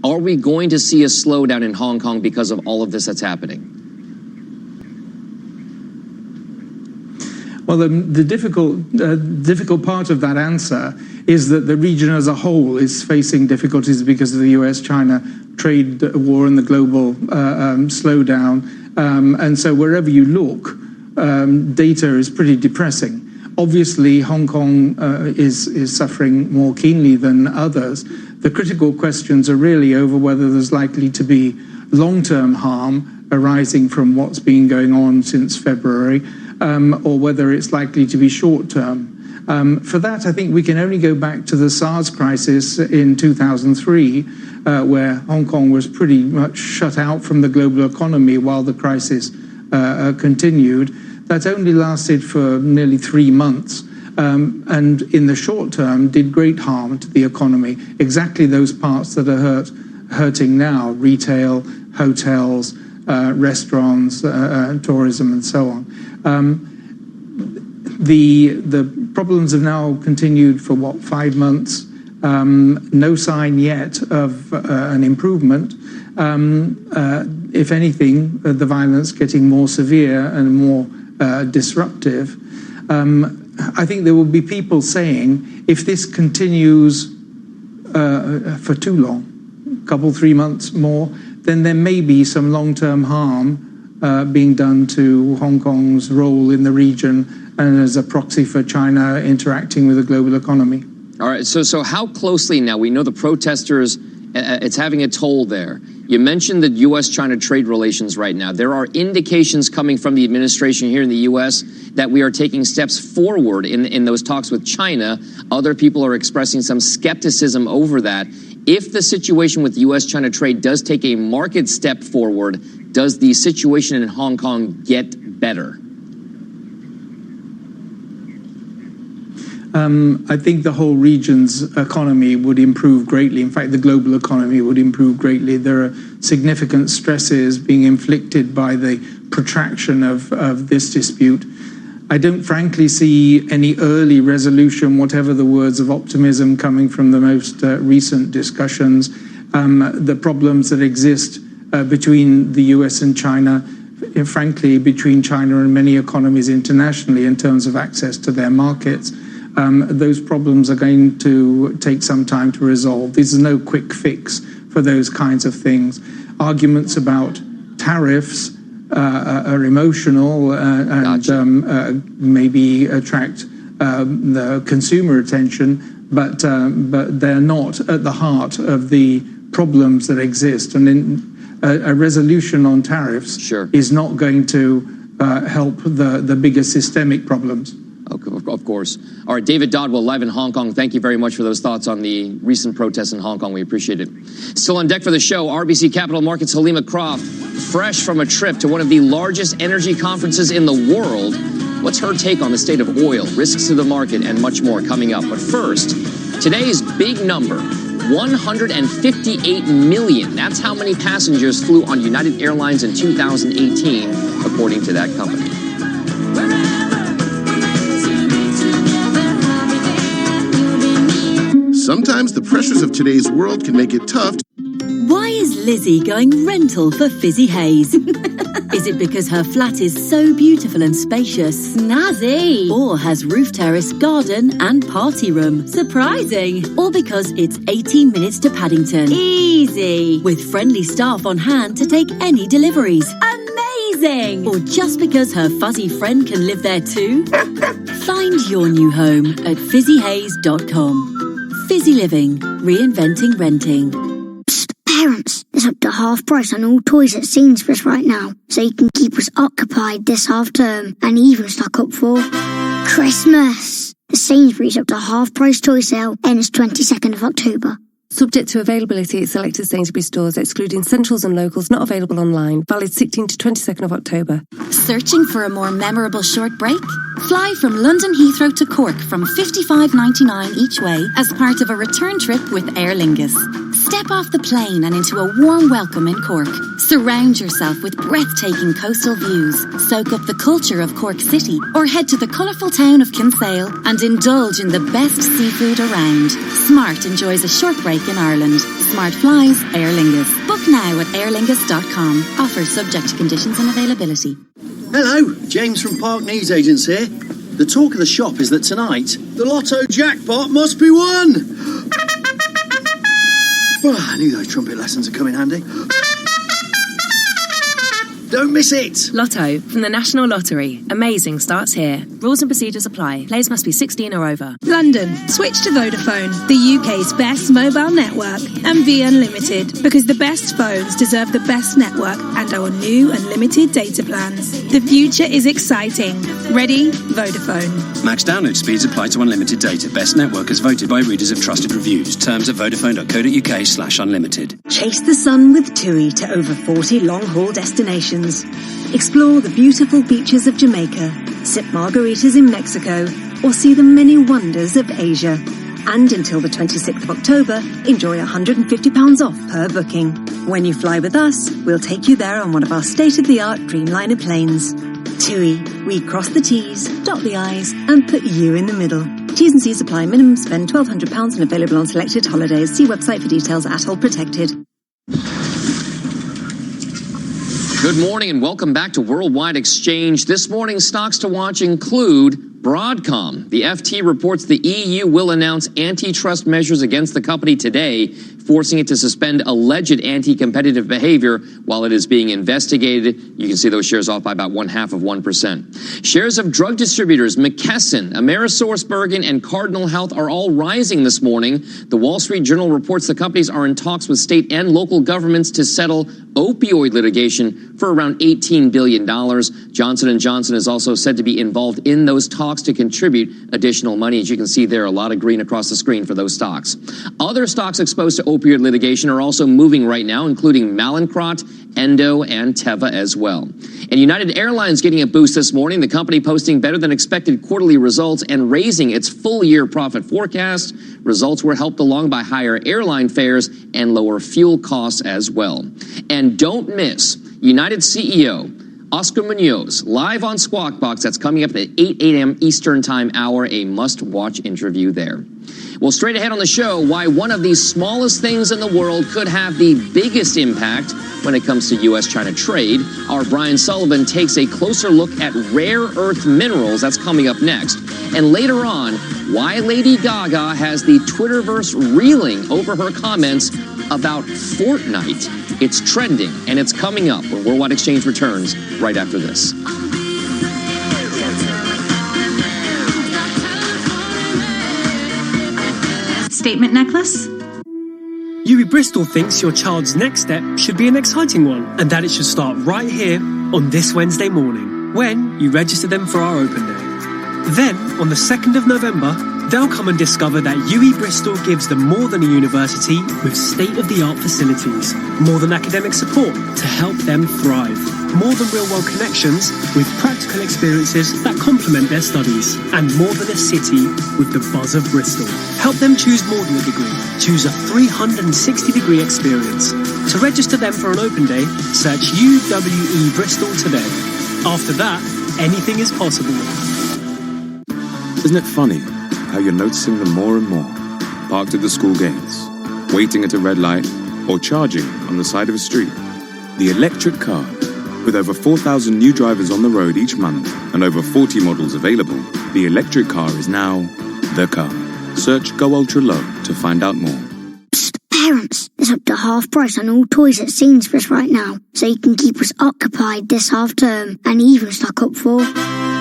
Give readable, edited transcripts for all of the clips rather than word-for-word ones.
Are we going to see a slowdown in Hong Kong because of all of this that's happening? Well, the difficult part of that answer is that the region as a whole is facing difficulties because of the US-China trade war and the global slowdown. And so wherever you look, data is pretty depressing. Obviously, Hong Kong is suffering more keenly than others. The critical questions are really over whether there's likely to be long-term harm arising from what's been going on since February, or whether it's likely to be short-term. For that, I think we can only go back to the SARS crisis in 2003, where Hong Kong was pretty much shut out from the global economy while the crisis continued. That only lasted for nearly 3 months, and in the short term did great harm to the economy. Exactly those parts that are hurting now: retail, hotels, restaurants, tourism, and so on. The problems have now continued for, 5 months? No sign yet of an improvement. If anything, the violence getting more severe and more disruptive. I think there will be people saying, if this continues for too long, a couple, 3 months more, then there may be some long-term harm being done to Hong Kong's role in the region and as a proxy for China interacting with the global economy. All right, so how closely now? We know the protesters, it's having a toll there. You mentioned the U.S.-China trade relations right now. There are indications coming from the administration here in the U.S. that we are taking steps forward in those talks with China. Other people are expressing some skepticism over that. If the situation with U.S.-China trade does take a marked step forward, does the situation in Hong Kong get better? I think the whole region's economy would improve greatly. In fact, the global economy would improve greatly. There are significant stresses being inflicted by the protraction of this dispute. I don't frankly see any early resolution, whatever the words of optimism coming from the most recent discussions. The problems that exist between the US and China, frankly, between China and many economies internationally in terms of access to their markets, those problems are going to take some time to resolve. There's no quick fix for those kinds of things. Arguments about tariffs are emotional and Gotcha. Maybe attract the consumer attention, but they're not at the heart of the problems that exist. And a resolution on tariffs Sure. is not going to help the bigger systemic problems. Of course. All right, David Dodwell, live in Hong Kong. Thank you very much for those thoughts on the recent protests in Hong Kong. We appreciate it. Still on deck for the show, RBC Capital Markets' Halima Croft, fresh from a trip to one of the largest energy conferences in the world. What's her take on the state of oil, risks to the market, and much more coming up. But first, today's big number, 158 million. That's how many passengers flew on United Airlines in 2018, according to that company. Sometimes the pressures of today's world can make it tough. Why is Lizzie going rental for Fizzy Haze? Is it because her flat is so beautiful and spacious? Snazzy! Or has roof terrace, garden and party room? Surprising! Or because it's 18 minutes to Paddington? Easy! With friendly staff on hand to take any deliveries? Amazing! Or just because her fuzzy friend can live there too? Find your new home at fizzyhaze.com. Fizzy Living, reinventing renting. Psst, parents, it's up to half price on all toys at Sainsbury's right now, so you can keep us occupied this half term and even stock up for Christmas. The Sainsbury's up to half price toy sale ends 22nd of October. Subject to availability at selected Sainsbury's stores, excluding Centrals and Locals, not available online. Valid 16th to 22nd of October. Searching for a more memorable short break? Fly from London Heathrow to Cork from $55.99 each way as part of a return trip with Aer Lingus. Step off the plane and into a warm welcome in Cork. Surround yourself with breathtaking coastal views, soak up the culture of Cork City, or head to the colourful town of Kinsale and indulge in the best seafood around. Smart enjoys a short break in Ireland. Smart flies Aer Lingus. Book now at airlingus.com. Offers subject to conditions and availability. Hello, James from Park News Agents here. The talk of the shop is that tonight, the lotto jackpot must be won. I knew those trumpet lessons would come in handy. Don't miss it! Lotto from the National Lottery. Amazing starts here. Rules and procedures apply. Players must be 16 or over. London. Switch to Vodafone, the UK's best mobile network, and be unlimited, because the best phones deserve the best network and our new unlimited data plans. The future is exciting. Ready? Vodafone. Max download speeds apply to unlimited data. Best network as voted by readers of trusted reviews. Terms at vodafone.co.uk/unlimited. Chase the sun with TUI to over 40 long-haul destinations. Explore the beautiful beaches of Jamaica, sip margaritas in Mexico, or see the many wonders of Asia. And until the 26th of October, enjoy £150 off per booking. When you fly with us, we'll take you there on one of our state-of-the-art Dreamliner planes. TUI, we cross the T's, dot the I's, and put you in the middle. T's and C's apply. Minimum spend £1,200 and available on selected holidays. See website for details. Atoll protected. Good morning and welcome back to Worldwide Exchange. This morning's stocks to watch include Broadcom. The FT reports the EU will announce antitrust measures against the company today, forcing it to suspend alleged anti-competitive behavior while it is being investigated. You can see those shares off by about 0.5%. Shares of drug distributors McKesson, AmerisourceBergen, and Cardinal Health are all rising this morning. The Wall Street Journal reports the companies are in talks with state and local governments to settle opioid litigation for around $18 billion. Johnson & Johnson is also said to be involved in those talks to contribute additional money. As you can see there, a lot of green across the screen for those stocks. Other stocks exposed to opioid litigation are also moving right now, including Mallinckrodt, Endo, and Teva as well. And United Airlines getting a boost this morning, the company posting better than expected quarterly results and raising its full-year profit forecast. Results were helped along by higher airline fares and lower fuel costs as well. And don't miss United CEO Oscar Munoz, live on Squawk Box. That's coming up at 8 a.m. Eastern Time hour, a must-watch interview there. Well, straight ahead on the show, why one of the smallest things in the world could have the biggest impact when it comes to U.S.-China trade. Our Brian Sullivan takes a closer look at rare earth minerals. That's coming up next. And later on, why Lady Gaga has the Twitterverse reeling over her comments about Fortnite. It's trending, and it's coming up when Worldwide Exchange returns right after this. Statement necklace? UWE Bristol thinks your child's next step should be an exciting one, and that it should start right here on this Wednesday morning, when you register them for our open day. Then, on the 2nd of November, they'll come and discover that UWE Bristol gives them more than a university with state-of-the-art facilities, more than academic support to help them thrive, more than real-world connections with practical experiences that complement their studies, and more than a city with the buzz of Bristol. Help them choose more than a degree. Choose a 360-degree experience. To register them for an open day, search UWE Bristol today. After that, anything is possible. Isn't it funny how you're noticing them more and more? Parked at the school gates, waiting at a red light, or charging on the side of a street. The electric car. With over 4,000 new drivers on the road each month and over 40 models available, the electric car is now the car. Search Go Ultra Low to find out more. Psst, parents, it's up to half price on all toys at Sainsbury's right now, so you can keep us occupied this half term and even stock up for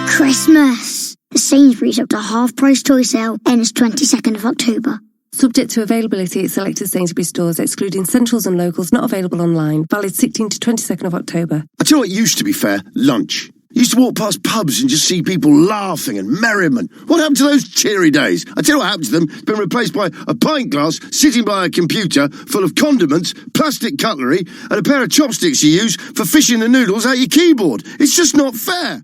Christmas. The Sainsbury's up to half price toy sale ends 22nd of October. Subject to availability at selected Sainsbury's stores, excluding centrals and locals, not available online. Valid 16th to 22nd of October. I tell you what used to be fair, lunch. Used to walk past pubs and just see people laughing and merriment. What happened to those cheery days? I tell you what happened to them. It's been replaced by a pint glass sitting by a computer full of condiments, plastic cutlery, and a pair of chopsticks you use for fishing the noodles out your keyboard. It's just not fair.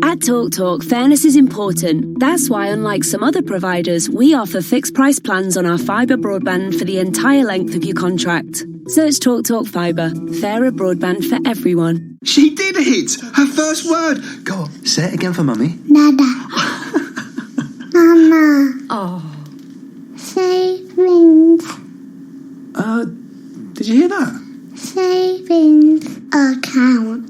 At TalkTalk, fairness is important. That's why, unlike some other providers, we offer fixed price plans on our fibre broadband for the entire length of your contract. Search TalkTalk Fibre. Fairer broadband for everyone. She did it! Her first word! Go on, say it again for Mummy. Nada. Mama. Oh. Savings. Did you hear that? Savings account.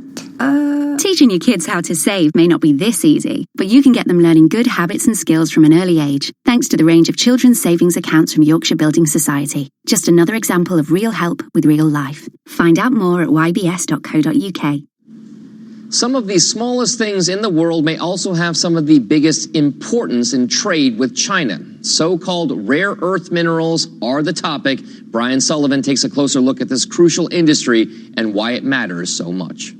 Teaching your kids how to save may not be this easy, but you can get them learning good habits and skills from an early age, thanks to the range of children's savings accounts from Yorkshire Building Society. Just another example of real help with real life. Find out more at ybs.co.uk. Some of the smallest things in the world may also have some of the biggest importance in trade with China. So-called rare earth minerals are the topic. Brian Sullivan takes a closer look at this crucial industry and why it matters so much.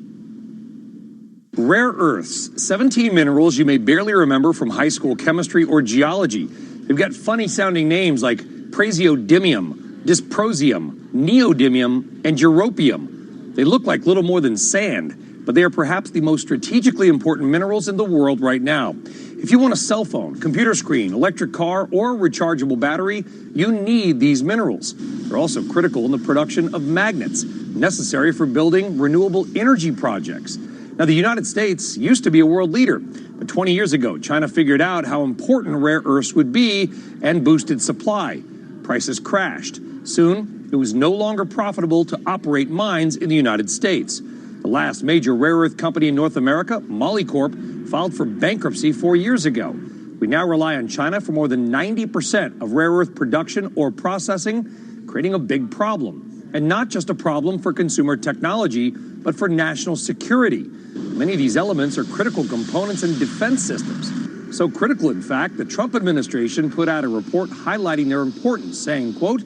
Rare earths, 17 minerals you may barely remember from high school chemistry or geology. They've got funny-sounding names like praseodymium, dysprosium, neodymium, and europium. They look like little more than sand, but they are perhaps the most strategically important minerals in the world right now. If you want a cell phone, computer screen, electric car, or rechargeable battery, you need these minerals. They're also critical in the production of magnets, necessary for building renewable energy projects. Now, the United States used to be a world leader, but 20 years ago, China figured out how important rare earths would be and boosted supply. Prices crashed. Soon, it was no longer profitable to operate mines in the United States. The last major rare earth company in North America, Molycorp, filed for bankruptcy 4 years ago. We now rely on China for more than 90% of rare earth production or processing, creating a big problem. And not just a problem for consumer technology, but for national security. Many of these elements are critical components in defense systems. So critical, in fact, the Trump administration put out a report highlighting their importance, saying, quote,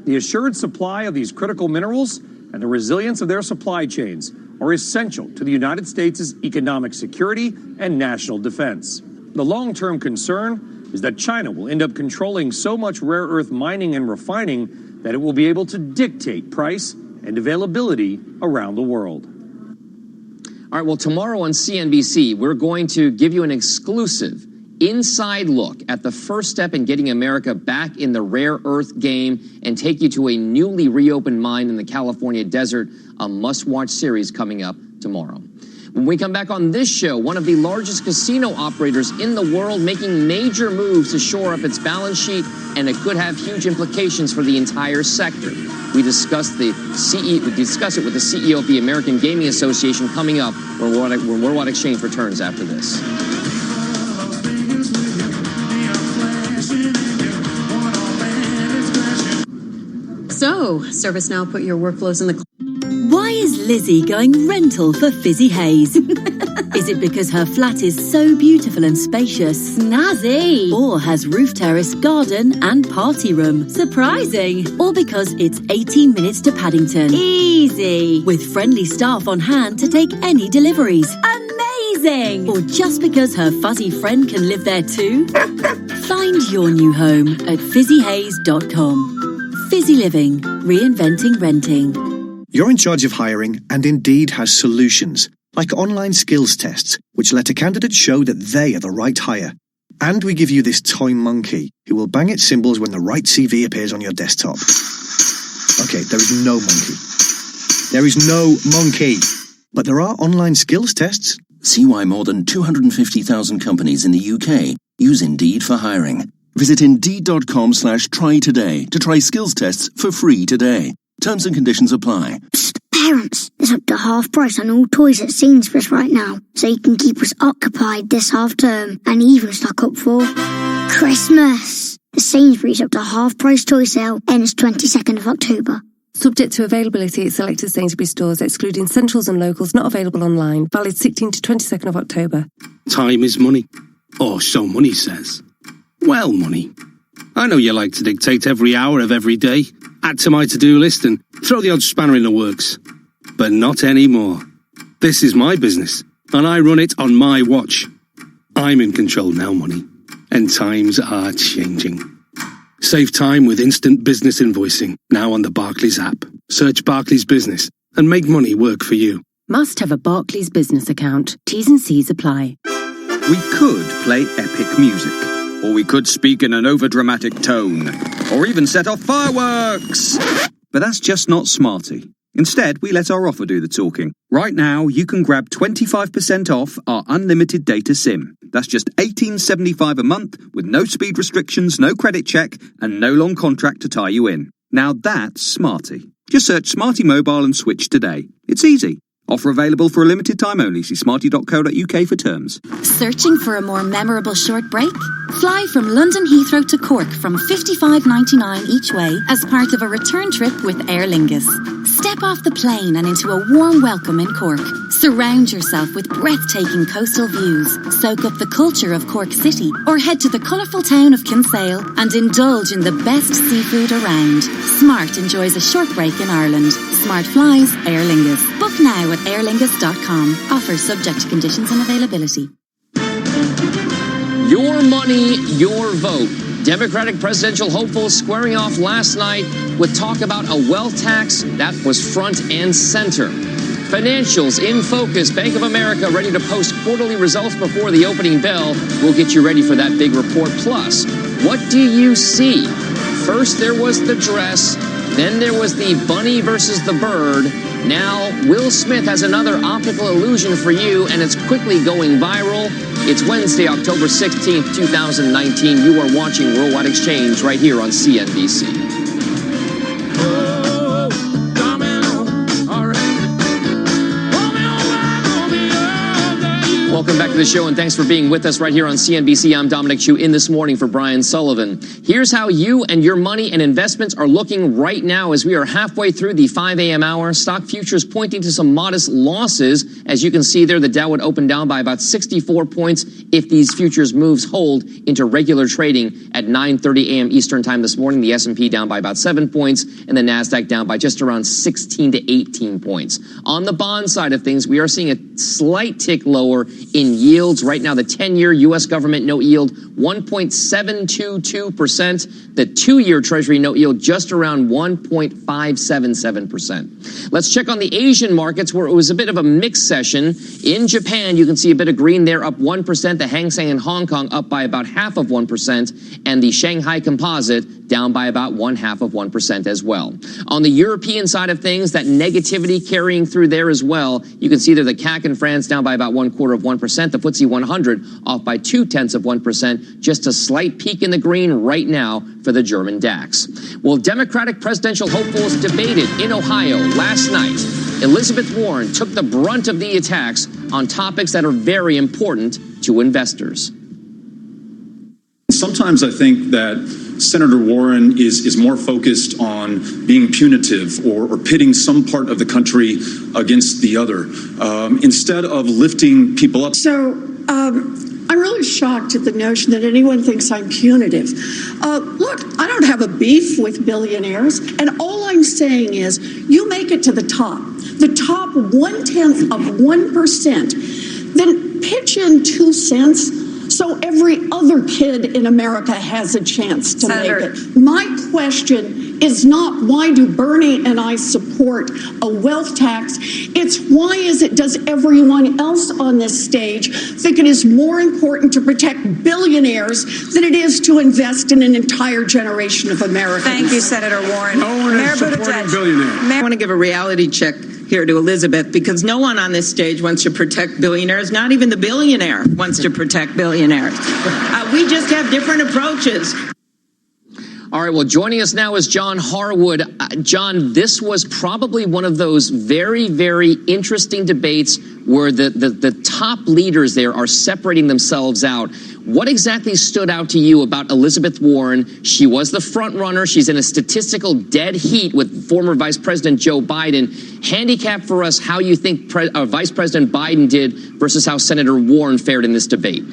"The assured supply of these critical minerals and the resilience of their supply chains are essential to the United States' economic security and national defense." The long-term concern is that China will end up controlling so much rare earth mining and refining that it will be able to dictate price and availability around the world. All right, well, tomorrow on CNBC, we're going to give you an exclusive inside look at the first step in getting America back in the rare earth game and take you to a newly reopened mine in the California desert, a must-watch series coming up tomorrow. When we come back on this show, one of the largest casino operators in the world making major moves to shore up its balance sheet, and it could have huge implications for the entire sector. We discuss it with the CEO of the American Gaming Association coming up when Worldwide Exchange returns after this. So, ServiceNow put your workflows in the cloud. Why is Lizzie going rental for Fizzy Haze? Is it because her flat is so beautiful and spacious? Snazzy! Or has roof terrace, garden and party room? Surprising! Or because it's 18 minutes to Paddington? Easy! With friendly staff on hand to take any deliveries? Amazing! Or just because her fuzzy friend can live there too? Find your new home at fizzyhaze.com. Fizzy Living, reinventing renting. You're in charge of hiring, and Indeed has solutions, like online skills tests, which let a candidate show that they are the right hire. And we give you this toy monkey, who will bang its cymbals when the right CV appears on your desktop. Okay, there is no monkey. There is no monkey. But there are online skills tests. See why more than 250,000 companies in the UK use Indeed for hiring. Visit Indeed.com/try today to try skills tests for free today. Terms and conditions apply. Psst, parents, it's up to half price on all toys at Sainsbury's right now, so you can keep us occupied this half term and even stock up for Christmas. The Sainsbury's up to half price toy sale ends 22nd of October. Subject to availability at selected Sainsbury's stores, excluding Centrals and Locals, not available online. Valid 16th to 22nd of October. Time is money. Or so money says. Well, money. I know you like to dictate every hour of every day, add to my to-do list and throw the odd spanner in the works. But not anymore. This is my business, and I run it on my watch. I'm in control now, money, and times are changing. Save time with instant business invoicing, now on the Barclays app. Search Barclays Business and make money work for you. Must have a Barclays business account. T's and C's apply. We could play epic music, or we could speak in an overdramatic tone, or even set off fireworks. But that's just not smarty. Instead, we let our offer do the talking. Right now, you can grab 25% off our unlimited data SIM. That's just $18.75 a month with no speed restrictions, no credit check, and no long contract to tie you in. Now that's smarty. Just search Smarty Mobile and switch today. It's easy. Offer available for a limited time only. See smarty.co.uk for terms. Searching for a more memorable short break? Fly from London Heathrow to Cork from $55.99 each way as part of a return trip with Aer Lingus. Step off the plane and into a warm welcome in Cork. Surround yourself with breathtaking coastal views. Soak up the culture of Cork City or head to the colourful town of Kinsale and indulge in the best seafood around. Smart enjoys a short break in Ireland. Smart flies, Aer Lingus. Book now at airlingus.com. Offer subject to conditions and availability. Your money, your vote. Democratic presidential hopefuls squaring off last night with talk about a wealth tax that was front and center. Financials in focus. Bank of America ready to post quarterly results before the opening bell. We'll get you ready for that big report. Plus, what do you see? First there was the dress, then there was the bunny versus the bird. Now, Will Smith has another optical illusion for you, and it's quickly going viral. It's Wednesday, October 16th, 2019. You are watching Worldwide Exchange right here on CNBC. Welcome back to the show, and thanks for being with us right here on CNBC. I'm Dominic Chu in this morning for Brian Sullivan. Here's how you and your money and investments are looking right now as we are halfway through the 5 a.m. hour. Stock futures pointing to some modest losses. As you can see there, the Dow would open down by about 64 points if these futures moves hold into regular trading at 9:30 a.m. Eastern time this morning. The S&P down by about 7 points, and the NASDAQ down by just around 16 to 18 points. On the bond side of things, we are seeing a slight tick lower in yields. Right now, the 10-year U.S. government note yield, 1.722%. The 2-year Treasury note yield just around 1.577%. Let's check on the Asian markets, where it was a bit of a mixed session. In Japan, you can see a bit of green there, up 1%. The Hang Seng in Hong Kong up by about 0.5%. And the Shanghai Composite down by about 0.5% as well. On the European side of things, that negativity carrying through there as well. You can see there the CAC in France down by about 0.25%. The FTSE 100 off by 0.2%. Just a slight peak in the green right now for the German DAX. Well, Democratic presidential hopefuls debated in Ohio last night. Elizabeth Warren took the brunt of the attacks on topics that are very important to investors. Sometimes I think that Senator Warren is more focused on being punitive or pitting some part of the country against the other, instead of lifting people up. So I'm really shocked at the notion that anyone thinks I'm punitive. Look, I don't have a beef with billionaires, and all I'm saying is you make it to the top 0.1%, then pitch in 2 cents. So every other kid in America has a chance to make it. My question is not why do Bernie and I support a wealth tax. It's why does everyone else on this stage think it is more important to protect billionaires than it is to invest in an entire generation of Americans? Thank you, Senator Warren. No one is supporting billionaires. I want to give a reality check here to Elizabeth, because no one on this stage wants to protect billionaires. Not even the billionaire wants to protect billionaires. We just have different approaches. All right, well, joining us now is John Harwood. John, this was probably one of those very, very interesting debates where the top leaders there are separating themselves out. What exactly stood out to you about Elizabeth Warren? She was the front runner. She's in a statistical dead heat with former Vice President Joe Biden. Handicap for us how you think Vice President Biden did versus how Senator Warren fared in this debate.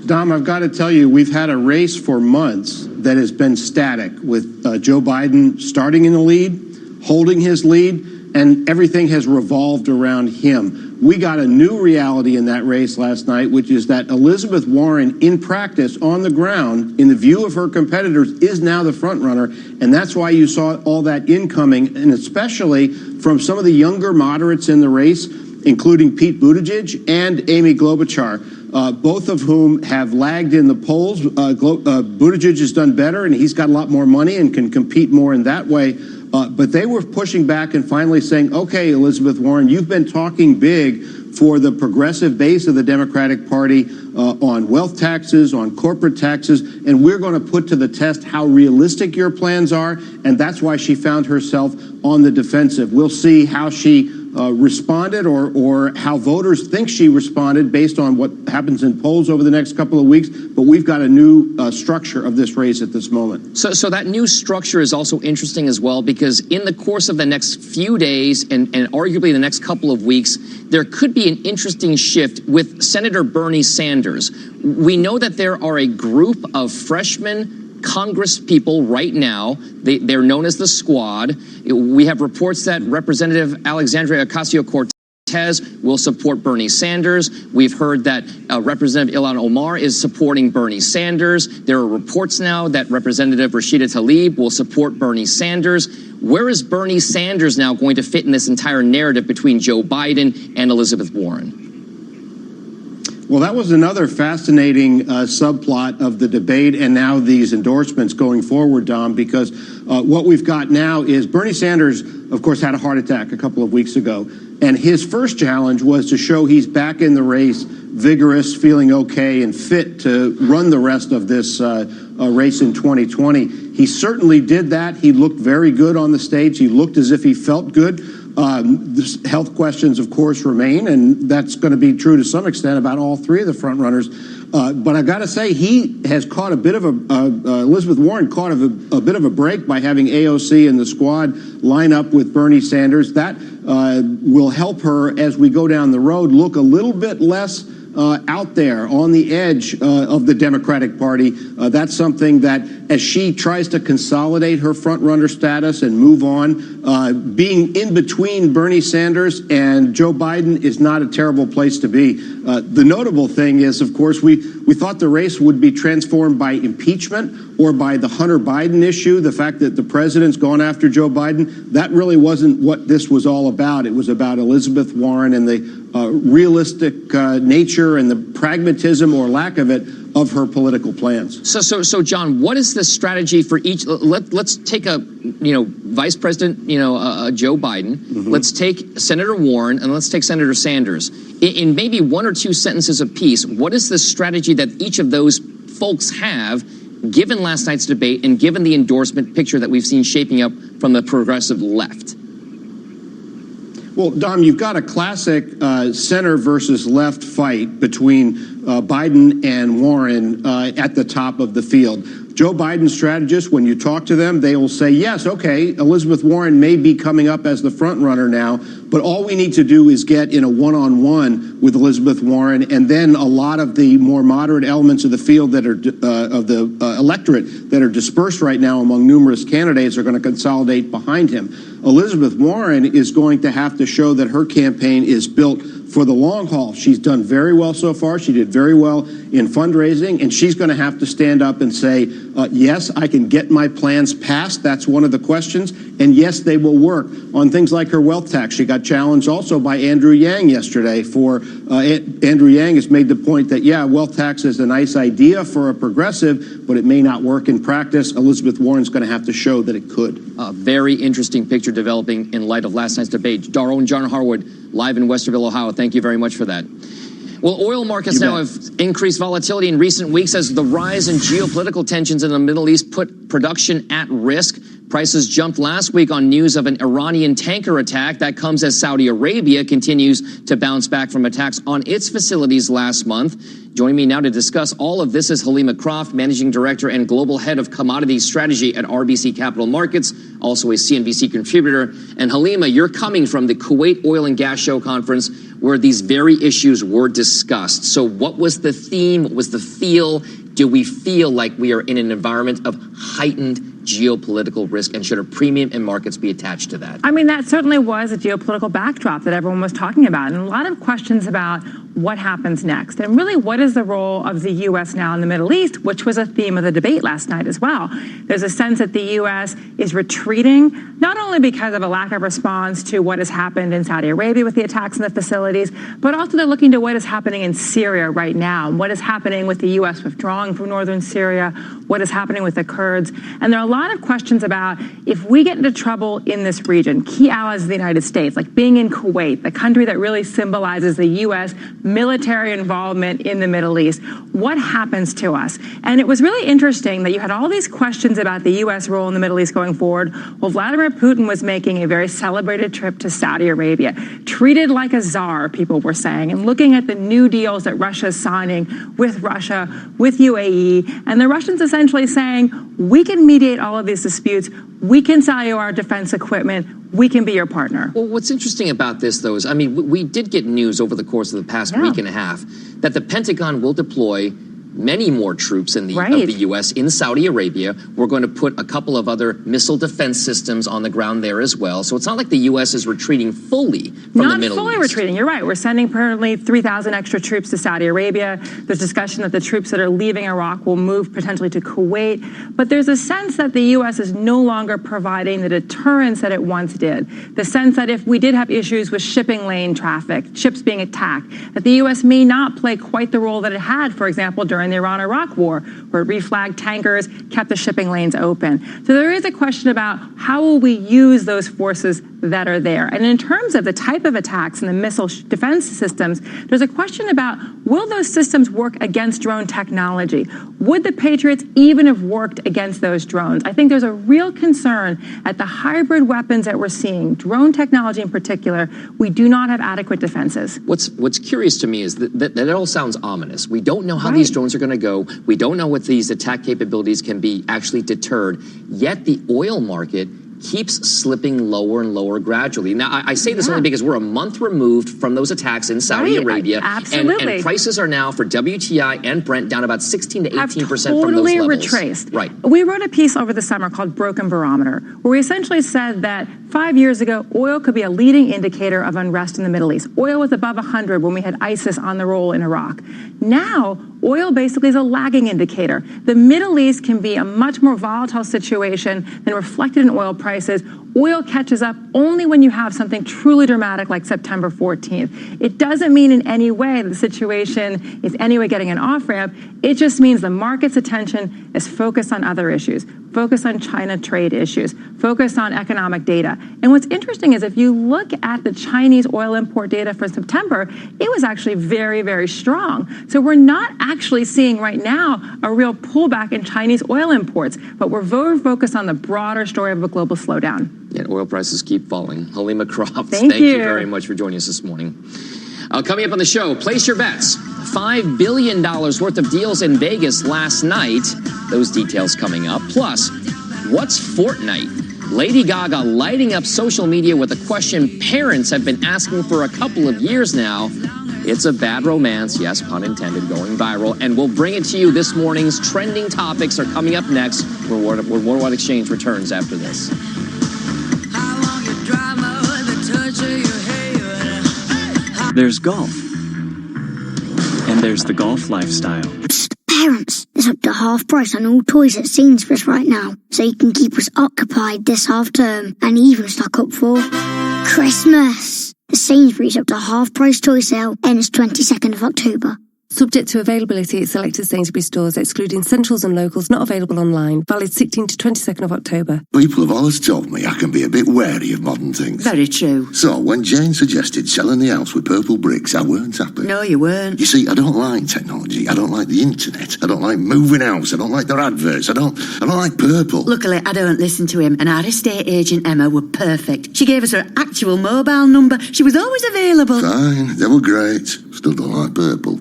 Dom, I've got to tell you, we've had a race for months that has been static, with Joe Biden starting in the lead, holding his lead, and everything has revolved around him. we got a new reality in that race last night, which is that Elizabeth Warren, in practice, on the ground, in the view of her competitors, is now the front runner. And that's why you saw all that incoming, and especially from some of the younger moderates in the race, including Pete Buttigieg and Amy Klobuchar, both of whom have lagged in the polls. Buttigieg has done better, and he's got a lot more money and can compete more in that way. But they were pushing back and finally saying, okay, Elizabeth Warren, you've been talking big for the progressive base of the Democratic Party on wealth taxes, on corporate taxes, and we're going to put to the test how realistic your plans are, and that's why she found herself on the defensive. We'll see how she responded or how voters think she responded based on what happens in polls over the next couple of weeks, but we've got a new structure of this race at this moment. So that new structure is also interesting as well, because in the course of the next few days and arguably the next couple of weeks, there could be an interesting shift with Senator Bernie Sanders. We know that there are a group of freshmen Congress people right now. They're known as the Squad. We have reports that Representative Alexandria Ocasio-Cortez will support Bernie Sanders. We've heard that Representative Ilhan Omar is supporting Bernie Sanders. There are reports now that Representative Rashida Tlaib will support Bernie Sanders. Where is Bernie Sanders now going to fit in this entire narrative between Joe Biden and Elizabeth Warren? Well, that was another fascinating subplot of the debate and now these endorsements going forward, Dom, because what we've got now is Bernie Sanders, of course, had a heart attack a couple of weeks ago. And his first challenge was to show he's back in the race, vigorous, feeling okay, and fit to run the rest of this race in 2020. He certainly did that. He looked very good on the stage. He looked as if he felt good. The health questions, of course, remain, and that's going to be true to some extent about all three of the front runners. But I've got to say, he has caught a bit of Elizabeth Warren caught a bit of a break by having AOC and the Squad line up with Bernie Sanders. That will help her as we go down the road look a little bit less out there on the edge of the Democratic Party. That's something that, as she tries to consolidate her front-runner status and move on, being in between Bernie Sanders and Joe Biden is not a terrible place to be. The notable thing is, of course, we thought the race would be transformed by impeachment or by the Hunter Biden issue, the fact that the president's gone after Joe Biden. That really wasn't what this was all about. It was about Elizabeth Warren and the realistic nature and the pragmatism or lack of it of her political plans. So John, what is the strategy for each? Let's take a Vice President Joe Biden. Mm-hmm. Let's take Senator Warren and let's take Senator Sanders. In maybe one or two sentences apiece, what is the strategy that each of those folks have, given last night's debate and given the endorsement picture that we've seen shaping up from the progressive left? Well, Dom, you've got a classic center versus left fight between Biden and Warren at the top of the field. Joe Biden's strategists, when you talk to them, they will say, yes, okay, Elizabeth Warren may be coming up as the front runner now, but all we need to do is get in a one-on-one with Elizabeth Warren, and then a lot of the more moderate elements of the field that are of the electorate that are dispersed right now among numerous candidates are going to consolidate behind him. Elizabeth Warren is going to have to show that her campaign is built for the long haul. She's done very well so far. She did very well in fundraising, and she's going to have to stand up and say, yes, I can get my plans passed. That's one of the questions. And yes, they will work on things like her wealth tax. She got challenged also by Andrew Yang yesterday for Andrew Yang has made the point that, yeah, wealth tax is a nice idea for a progressive, but it may not work in practice. Elizabeth Warren's going to have to show that it could. A very interesting picture developing in light of last night's debate. Our own John Harwood, live in Westerville, Ohio. Thank you very much for that. Well, oil markets now have increased volatility in recent weeks as the rise in geopolitical tensions in the Middle East put production at risk. Prices jumped last week on news of an Iranian tanker attack. That comes as Saudi Arabia continues to bounce back from attacks on its facilities last month. Joining me now to discuss all of this is Halima Croft, Managing Director and Global Head of Commodities Strategy at RBC Capital Markets, also a CNBC contributor. And Halima, you're coming from the Kuwait Oil and Gas Show conference where these very issues were discussed. So what was the theme? What was the feel? Do we feel like we are in an environment of heightened geopolitical risk, and should a premium in markets be attached to that? I mean, that certainly was a geopolitical backdrop that everyone was talking about, and a lot of questions about what happens next. And really, what is the role of the U.S. now in the Middle East, which was a theme of the debate last night as well. There's a sense that the U.S. is retreating, not only because of a lack of response to what has happened in Saudi Arabia with the attacks on the facilities, but also they're looking to what is happening in Syria right now, what is happening with the U.S. withdrawing from northern Syria, what is happening with the Kurds. And there are a lot of questions about if we get into trouble in this region, key allies of the United States, like being in Kuwait, the country that really symbolizes the U.S. military involvement in the Middle East, what happens to us? And it was really interesting that you had all these questions about the U.S. role in the Middle East going forward. Well, Vladimir Putin was making a very celebrated trip to Saudi Arabia, treated like a czar, people were saying, and looking at the new deals that Russia is signing with Russia, with UAE, and the Russians essentially saying, we can mediate all of these disputes, we can sell you our defense equipment, we can be your partner. Well, what's interesting about this, though, is, I mean, we did get news over the course of the past week and a half that the Pentagon will deploy many more troops of the U.S. in Saudi Arabia. We're going to put a couple of other missile defense systems on the ground there as well. So it's not like the U.S. is retreating fully from the Middle East. Not fully retreating, you're right. We're sending currently 3,000 extra troops to Saudi Arabia. There's discussion that the troops that are leaving Iraq will move potentially to Kuwait. But there's a sense that the U.S. is no longer providing the deterrence that it once did. The sense that if we did have issues with shipping lane traffic, ships being attacked, that the U.S. may not play quite the role that it had, for example, during the Iran-Iraq war, where it reflagged tankers, kept the shipping lanes open. So there is a question about how will we use those forces that are there. And in terms of the type of attacks and the missile defense systems, there's a question about, will those systems work against drone technology? Would the Patriots even have worked against those drones? I think there's a real concern at the hybrid weapons that we're seeing, drone technology in particular, we do not have adequate defenses. What's curious to me is that it all sounds ominous. We don't know how these drones are going to go. We don't know what these attack capabilities can be actually deterred. Yet the oil market keeps slipping lower and lower gradually. Now, I say this only because we're a month removed from those attacks in Saudi Arabia. Absolutely. And prices are now for WTI and Brent down about 16 to 18% from those totally levels. Retraced. Right. We wrote a piece over the summer called Broken Barometer, where we essentially said that 5 years ago, oil could be a leading indicator of unrest in the Middle East. Oil was above 100 when we had ISIS on the roll in Iraq. Now, oil basically is a lagging indicator. The Middle East can be a much more volatile situation than reflected in oil prices. Oil catches up only when you have something truly dramatic like September 14th. It doesn't mean in any way that the situation is anyway getting an off-ramp. It just means the market's attention is focused on other issues, focused on China trade issues, focused on economic data. And what's interesting is if you look at the Chinese oil import data for September, it was actually very, very strong. So we're not actually seeing right now a real pullback in Chinese oil imports, but we're very focused on the broader story of a global slowdown. Yet oil prices keep falling. Halima Croft, thank you very much for joining us this morning. Coming up on the show, place your bets. $5 billion worth of deals in Vegas last night. Those details coming up. Plus, what's Fortnite? Lady Gaga lighting up social media with a question parents have been asking for a couple of years now. It's a bad romance, yes, pun intended, going viral. And we'll bring it to you this morning's trending topics are coming up next when Worldwide Exchange returns after this. There's golf. And there's the golf lifestyle. Psst, parents, it's up to half price on all toys at Sainsbury's right now, so you can keep us occupied this half term and even stock up for Christmas. The Sainsbury's up to half price toy sale ends 22nd of October. Subject to availability at selected Sainsbury's stores, excluding Centrals and Locals, not available online. Valid 16th to 22nd of October. People have always told me I can be a bit wary of modern things. Very true. So, when Jane suggested selling the house with purple bricks, I weren't happy. No, you weren't. You see, I don't like technology. I don't like the internet. I don't like moving house. I don't like their adverts. I don't like purple. Luckily, I don't listen to him, and our estate agent, Emma, were perfect. She gave us her actual mobile number. She was always available. Fine, they were great. Still don't like purple.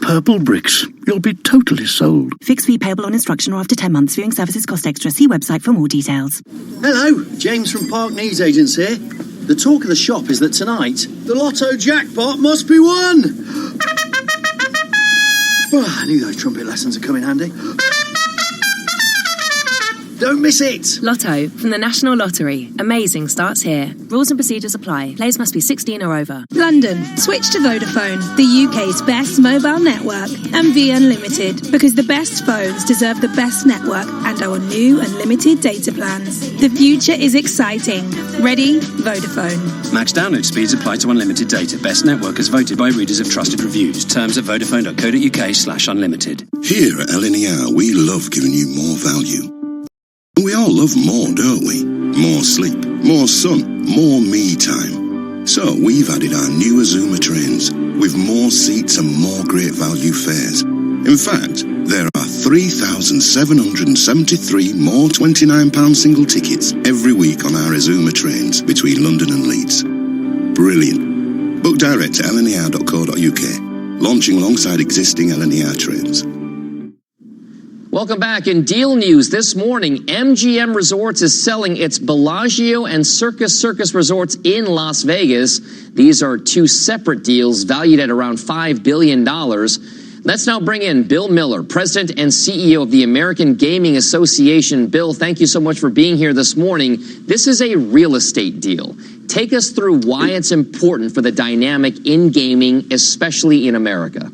Purple bricks. You'll be totally sold. Fixed fee payable on instruction or after 10 months. Viewing services cost extra. See website for more details. Hello, James from Park News Agents here. The talk of the shop is that tonight, the lotto jackpot must be won. I knew those trumpet lessons would come in handy. Don't miss it. Lotto from the National Lottery. Amazing starts here. Rules and procedures apply. Players must be 16 or over. London, switch to Vodafone, the UK's best mobile network, and be unlimited, because the best phones deserve the best network and our new unlimited data plans. The future is exciting. Ready? Vodafone. Max download speeds apply to unlimited data. Best network as voted by readers of trusted reviews. Terms at vodafone.co.uk/unlimited. Here at LNER, we love giving you more value. We all love more, don't we? More sleep, more sun, more me time. So we've added our new Azuma trains with more seats and more great value fares. In fact, there are 3,773 more £29 single tickets every week on our Azuma trains between London and Leeds. Brilliant. Book direct at lner.co.uk. Launching alongside existing LNER trains. Welcome back. In deal news this morning, MGM Resorts is selling its Bellagio and Circus resorts in Las Vegas. These are two separate deals valued at around $5 billion. Let's now bring in Bill Miller, President and CEO of the American Gaming Association. Bill, thank you so much for being here this morning. This is a real estate deal. Take us through why it's important for the dynamic in gaming, especially in America.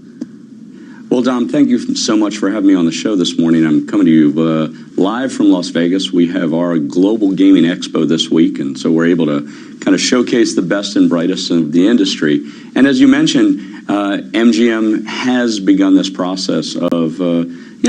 Well, Dom, thank you so much for having me on the show this morning. I'm coming to you live from Las Vegas. We have our Global Gaming Expo this week, and so we're able to kind of showcase the best and brightest of the industry. And as you mentioned, MGM has begun this process of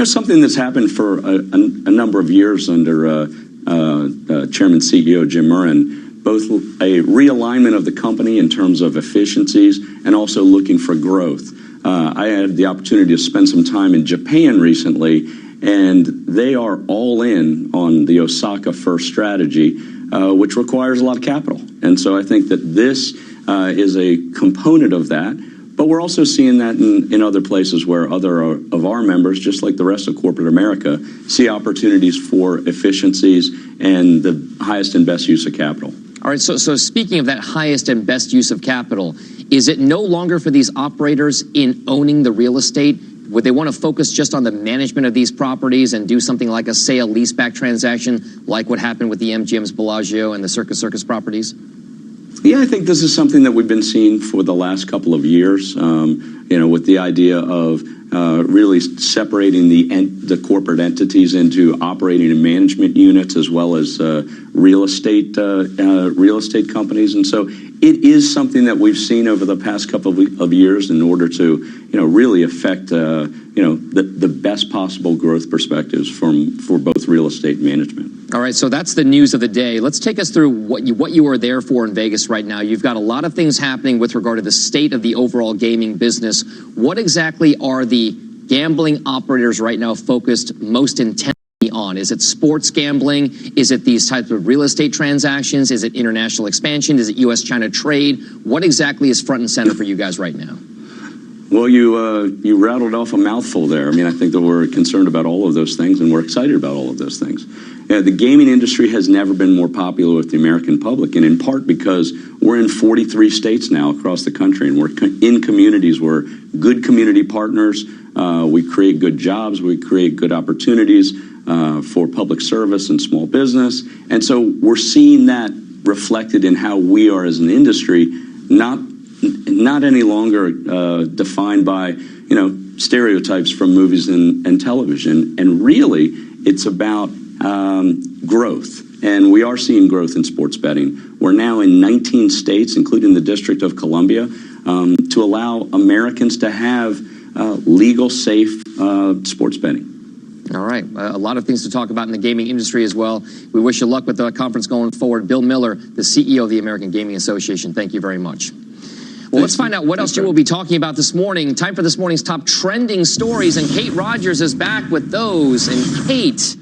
something that's happened for a number of years under Chairman CEO Jim Murren, both a realignment of the company in terms of efficiencies and also looking for growth. I had the opportunity to spend some time in Japan recently, and they are all in on the Osaka first strategy, which requires a lot of capital. And so I think that this is a component of that. But we're also seeing that in other places where other of our members, just like the rest of corporate America, see opportunities for efficiencies and the highest and best use of capital. All right, so speaking of that highest and best use of capital, is it no longer for these operators in owning the real estate? Would they want to focus just on the management of these properties and do something like a sale leaseback transaction, like what happened with the MGM's Bellagio and the Circus properties? Yeah, I think this is something that we've been seeing for the last couple of years, with the idea of really separating the corporate entities into operating and management units as well as real estate companies. And so it is something that we've seen over the past couple of years in order to really affect the best possible growth perspectives for both real estate and management. All right, so that's the news of the day. Let's take us through what you are there for in Vegas right now. You've got a lot of things happening with regard to the state of the overall gaming business. What exactly are the gambling operators right now focused most intensely on? Is it sports gambling? Is it these types of real estate transactions? Is it international expansion? Is it U.S.-China trade? What exactly is front and center for you guys right now? Well, you rattled off a mouthful there. I mean, I think that we're concerned about all of those things, and we're excited about all of those things. The gaming industry has never been more popular with the American public, and in part because we're in 43 states now across the country, and we're in communities. We're good community partners. We create good jobs. We create good opportunities for public service and small business. And so we're seeing that reflected in how we are as an industry, not any longer defined by stereotypes from movies and television. And really, it's about growth. And we are seeing growth in sports betting. We're now in 19 states, including the District of Columbia, to allow Americans to have legal, safe sports betting. All right. A lot of things to talk about in the gaming industry as well. We wish you luck with the conference going forward. Bill Miller, the CEO of the American Gaming Association, thank you very much. Well, let's find out what else you will be talking about this morning. Time for this morning's top trending stories, and Kate Rogers is back with those. And Kate,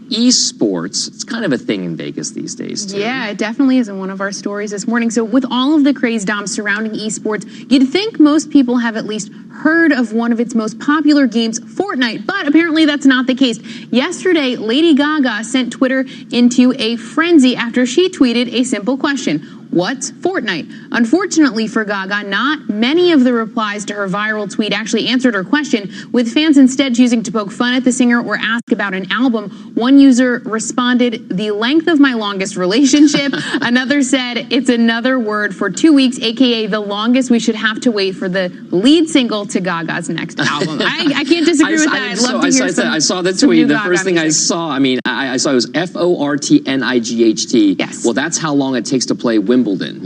esports, it's kind of a thing in Vegas these days, too. Yeah, it definitely is in one of our stories this morning. So with all of the craze, Dom, surrounding esports, you'd think most people have at least heard of one of its most popular games, Fortnite, but apparently that's not the case. Yesterday, Lady Gaga sent Twitter into a frenzy after she tweeted a simple question: What's Fortnite? Unfortunately for Gaga, not many of the replies to her viral tweet actually answered her question, with fans instead choosing to poke fun at the singer or ask about an album. One user responded, "The length of my longest relationship." Another said, "It's another word for 2 weeks, aka the longest we should have to wait for the lead single to Gaga's next album." I can't disagree with that. I'd love to hear some. I saw the tweet. The first thing I music. saw, I saw it was Fortnight. Yes. Well, that's how long it takes to play Wimbledon,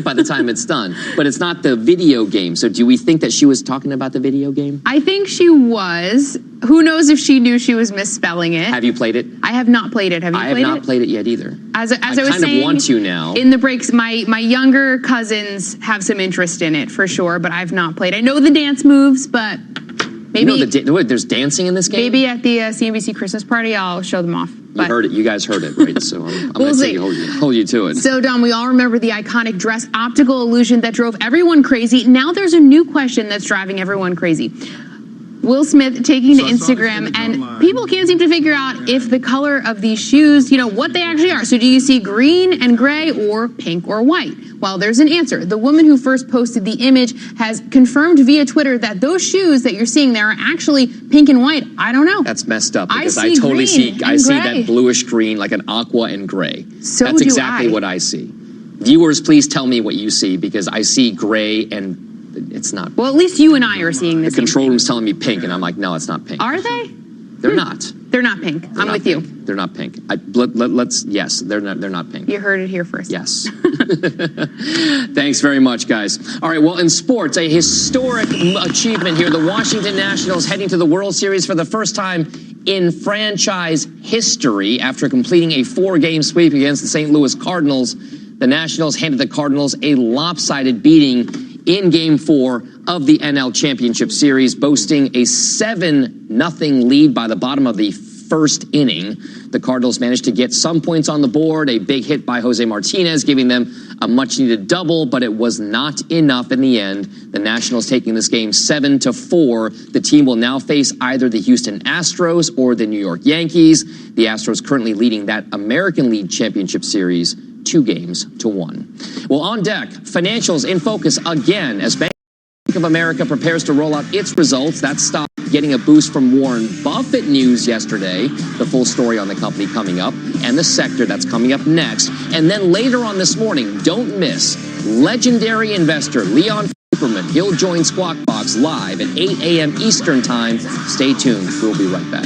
by the time it's done. But it's not the video game. So do we think that she was talking about the video game? I think she was. Who knows if she knew she was misspelling it? Have you played it? I have not played it. Have you played it? I have not played it yet either. As I was saying, kind of want to now. In the breaks, my younger cousins have some interest in it for sure, but I've not played. I know the dance moves, but maybe there's dancing in this game. Maybe at the CNBC Christmas party, I'll show them off. You heard it. You guys heard it, right? So I'm We'll going to hold you to it. So, Dom, we all remember the iconic dress optical illusion that drove everyone crazy. Now there's a new question that's driving everyone crazy. Will Smith taking to Instagram, and people can't seem to figure out if the color of these shoes, what they actually are. So do you see green and gray or pink or white? Well, there's an answer. The woman who first posted the image has confirmed via Twitter that those shoes that you're seeing there are actually pink and white. I don't know. That's messed up because I I totally see green and that bluish green, like an aqua and gray. So That's do exactly I. what I see. Viewers, please tell me what you see because I see gray and it's not. Well, at least you and I are seeing this. The control room's telling me pink, and I'm like, no, it's not pink. Are they? They're not. They're not pink. I'm with you. They're not pink. Yes, they're not pink. You heard it here first. Yes. Thanks very much, guys. All right, well, in sports, a historic achievement here. The Washington Nationals heading to the World Series for the first time in franchise history after completing a 4-game sweep against the St. Louis Cardinals. The Nationals handed the Cardinals a lopsided beating in Game 4 of the NL Championship Series, boasting a 7-0 lead by the bottom of the first inning. The Cardinals managed to get some points on the board, a big hit by Jose Martinez, giving them a much-needed double, but it was not enough in the end. The Nationals taking this game 7-4. The team will now face either the Houston Astros or the New York Yankees. The Astros currently leading that American League Championship Series 2-1. Well, on deck, financials in focus again as Bank of America prepares to roll out its results. That stock getting a boost from Warren Buffett news yesterday. The full story on the company coming up and the sector that's coming up next. And then later on this morning, don't miss legendary investor Leon Cooperman. He'll join Squawk Box live at 8 a.m. Eastern Time. Stay tuned. We'll be right back.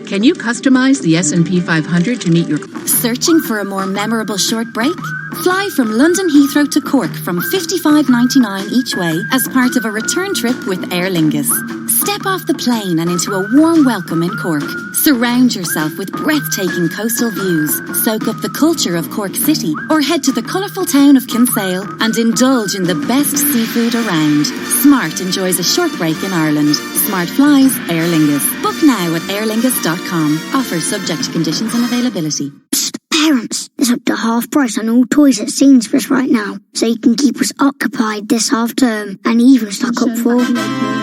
Can you customize the S&P 500 to meet your... Searching for a more memorable short break? Fly from London Heathrow to Cork from $55.99 each way as part of a return trip with Aer Lingus. Step off the plane and into a warm welcome in Cork. Surround yourself with breathtaking coastal views. Soak up the culture of Cork City or head to the colourful town of Kinsale and indulge in the best seafood around. Smart enjoys a short break in Ireland. Smart flies, Aer Lingus. Book now at airlingus.com. Offer subject to conditions and availability. Parents, it's up to half price on all toys at Sainsbury's right now, so you can keep us occupied this half term and even stock up for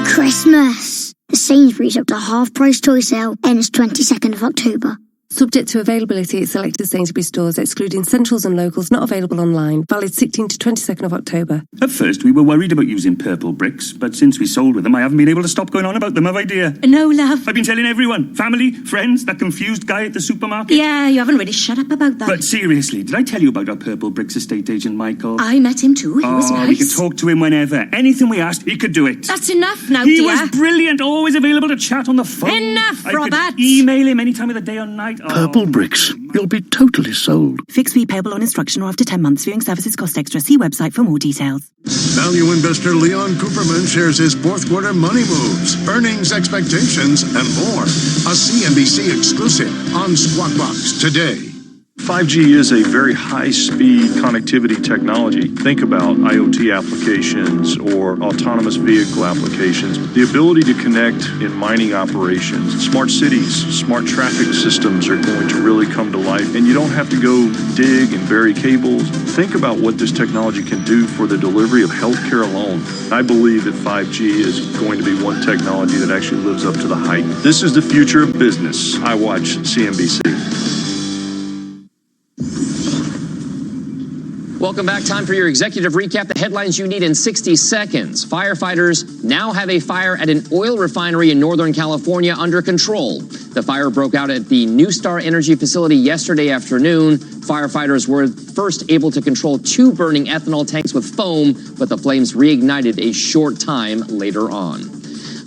Christmas. The Sainsbury's up to half price toy sale ends 22nd of October. Subject to availability at selected Sainsbury's stores, excluding Centrals and Locals, not available online. Valid 16th to 22nd of October. At first, we were worried about using purple bricks, but since we sold with them, I haven't been able to stop going on about them, have I, dear? No, love. I've been telling everyone, family, friends, that confused guy at the supermarket. Yeah, you haven't really shut up about that. But seriously, did I tell you about our purple bricks estate agent, Michael? I met him too. He was nice. We could talk to him whenever. Anything we asked, he could do it. That's enough now, He dear. was brilliant, always available to chat on the phone. Enough, I Robert. could email him any time of the day or night. Purple bricks. You'll be totally sold. Fixed fee payable on instruction or after 10 months. Viewing services cost extra. See website for more details. Value investor Leon Cooperman shares his fourth quarter money moves, earnings expectations, and more. A CNBC exclusive on Squawk Box today. 5G is a very high-speed connectivity technology. Think about IoT applications or autonomous vehicle applications. The ability to connect in mining operations, smart cities, smart traffic systems are going to really come to life. And you don't have to go dig and bury cables. Think about what this technology can do for the delivery of healthcare alone. I believe that 5G is going to be one technology that actually lives up to the hype. This is the future of business. I watch CNBC. Welcome back. Time for your executive recap. The headlines you need in 60 seconds. Firefighters now have a fire at an oil refinery in Northern California under control. The fire broke out at the New Star Energy facility yesterday afternoon. Firefighters were first able to control 2 burning ethanol tanks with foam, but the flames reignited a short time later on.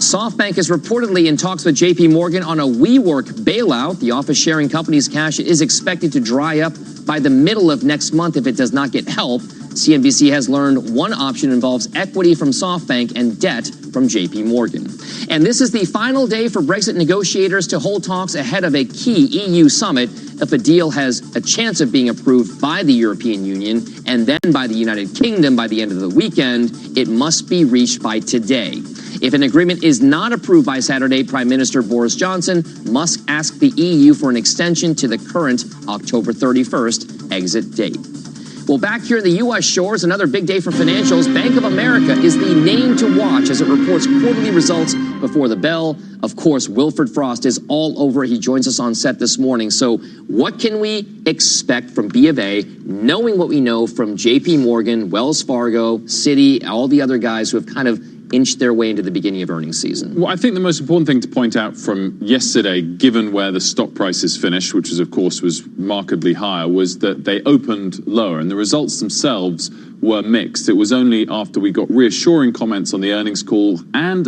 SoftBank is reportedly in talks with JP Morgan on a WeWork bailout. The office-sharing company's cash is expected to dry up by the middle of next month if it does not get help. CNBC has learned one option involves equity from SoftBank and debt from JP Morgan. And this is the final day for Brexit negotiators to hold talks ahead of a key EU summit. If a deal has a chance of being approved by the European Union and then by the United Kingdom by the end of the weekend, it must be reached by today. If an agreement is not approved by Saturday, Prime Minister Boris Johnson must ask the EU for an extension to the current October 31st exit date. Well, back here in the U.S. shores, another big day for financials. Bank of America is the name to watch as it reports quarterly results before the bell. Of course, Wilfred Frost is all over it. He joins us on set this morning. So what can we expect from B of A, knowing what we know from J.P. Morgan, Wells Fargo, Citi, all the other guys who have kind of inched their way into the beginning of earnings season? Well, I think the most important thing to point out from yesterday, given where the stock prices finished, which of course was markedly higher, was that they opened lower, and the results themselves were mixed. It was only after we got reassuring comments on the earnings call and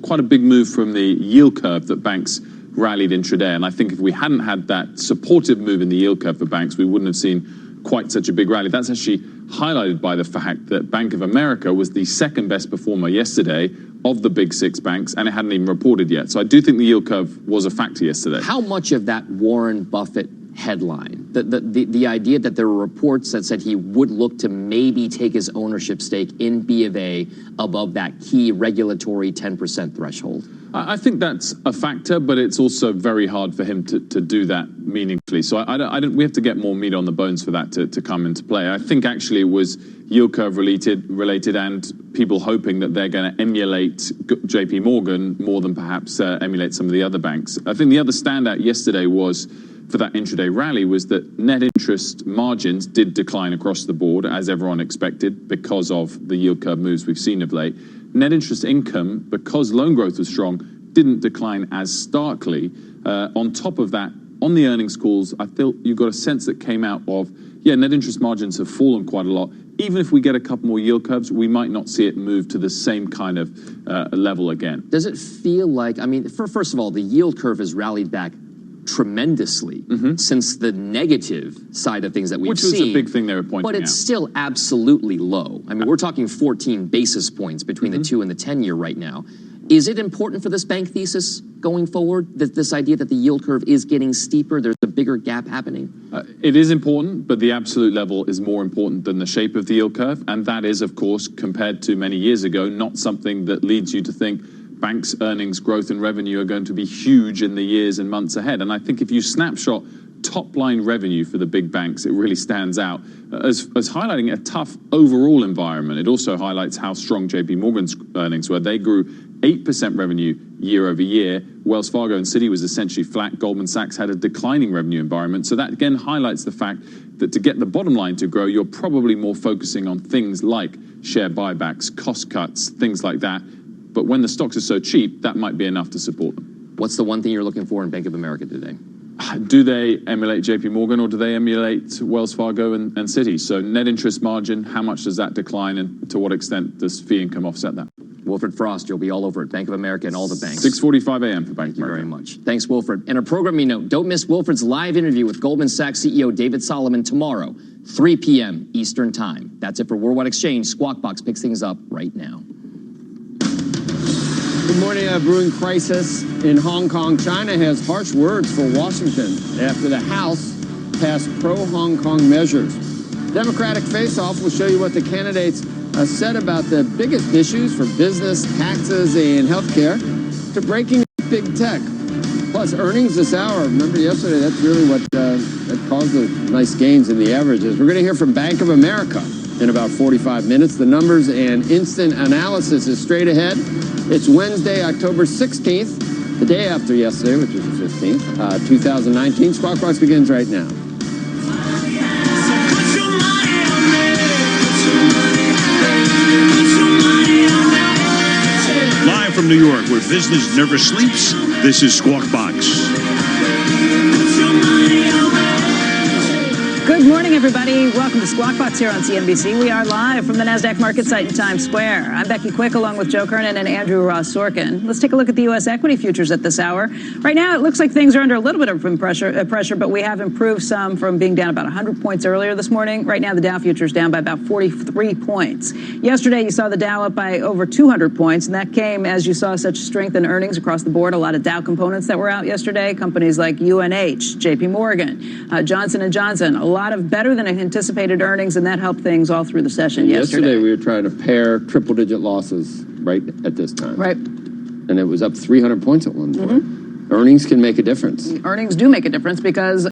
quite a big move from the yield curve that banks rallied intraday. And I think if we hadn't had that supportive move in the yield curve for banks, we wouldn't have seen quite such a big rally. That's actually highlighted by the fact that Bank of America was the second best performer yesterday of the big 6 banks, and it hadn't even reported yet. So I do think the yield curve was a factor yesterday. How much of that Warren Buffett headline, the idea that there were reports that said he would look to maybe take his ownership stake in B of A above that key regulatory 10% threshold? I think that's a factor, but it's also very hard for him to do that meaningfully. So we have to get more meat on the bones for that to come into play. I think actually it was yield curve related and people hoping that they're going to emulate JP Morgan more than perhaps emulate some of the other banks. I think the other standout yesterday was, for that intraday rally, was that net interest margins did decline across the board, as everyone expected, because of the yield curve moves we've seen of late. Net interest income, because loan growth was strong, didn't decline as starkly. On top of that, on the earnings calls, I feel you got a sense that came out of, net interest margins have fallen quite a lot. Even if we get a couple more yield curves, we might not see it move to the same kind of level again. Does it feel like, first of all, the yield curve has rallied back tremendously since the negative side of things that we've seen. Which was a big thing they were pointing out. But it's still absolutely low. We're talking 14 basis points between the 2 and the 10-year right now. Is it important for this bank thesis going forward, that this idea that the yield curve is getting steeper, there's a bigger gap happening? It is important, but the absolute level is more important than the shape of the yield curve. And that is, of course, compared to many years ago, not something that leads you to think banks' earnings growth and revenue are going to be huge in the years and months ahead. And I think if you snapshot top-line revenue for the big banks, it really stands out as highlighting a tough overall environment. It also highlights how strong JP Morgan's earnings were. They grew 8% revenue year over year. Wells Fargo and Citi was essentially flat. Goldman Sachs had a declining revenue environment. So that again highlights the fact that to get the bottom line to grow, you're probably more focusing on things like share buybacks, cost cuts, things like that. But when the stocks are so cheap, that might be enough to support them. What's the one thing you're looking for in Bank of America today? Do they emulate JP Morgan or do they emulate Wells Fargo and Citi? So net interest margin, how much does that decline and to what extent does fee income offset that? Wilfred Frost, you'll be all over at Bank of America and all the banks. 6:45 a.m. for Bank of America. Thank you very much. Thanks, Wilfred. And a programming note, don't miss Wilfred's live interview with Goldman Sachs CEO David Solomon tomorrow, 3 p.m. Eastern Time. That's it for Worldwide Exchange. Squawk Box picks things up right now. Good morning. A brewing crisis in Hong Kong. China has harsh words for Washington after the House pass pro-Hong Kong measures. Democratic Face-Off will show you what the candidates said about the biggest issues for business, taxes, and healthcare to breaking big tech. Plus, earnings this hour. Remember yesterday, that's really what that caused the nice gains in the averages. We're going to hear from Bank of America in about 45 minutes. The numbers and instant analysis is straight ahead. It's Wednesday, October 16th, the day after yesterday, which was the 15th, 2019. Squawk Box begins right now. Live from New York, where business never sleeps, this is Squawk Box. Good morning, everybody. Welcome to Squawk Box here on CNBC. We are live from the NASDAQ market site in Times Square. I'm Becky Quick, along with Joe Kernan and Andrew Ross Sorkin. Let's take a look at the U.S. equity futures at this hour. Right now, it looks like things are under a little bit of pressure, but we have improved some from being down about 100 points earlier this morning. Right now, the Dow futures down by about 43 points. Yesterday, you saw the Dow up by over 200 points, and that came as you saw such strength in earnings across the board. A lot of Dow components that were out yesterday. Companies like UNH, JP Morgan, Johnson & Johnson, a lot of better than anticipated earnings, and that helped things all through the session yesterday. We were trying to pair triple-digit losses right at this time. Right. And it was up 300 points at one point. Earnings can make a difference. Earnings do make a difference because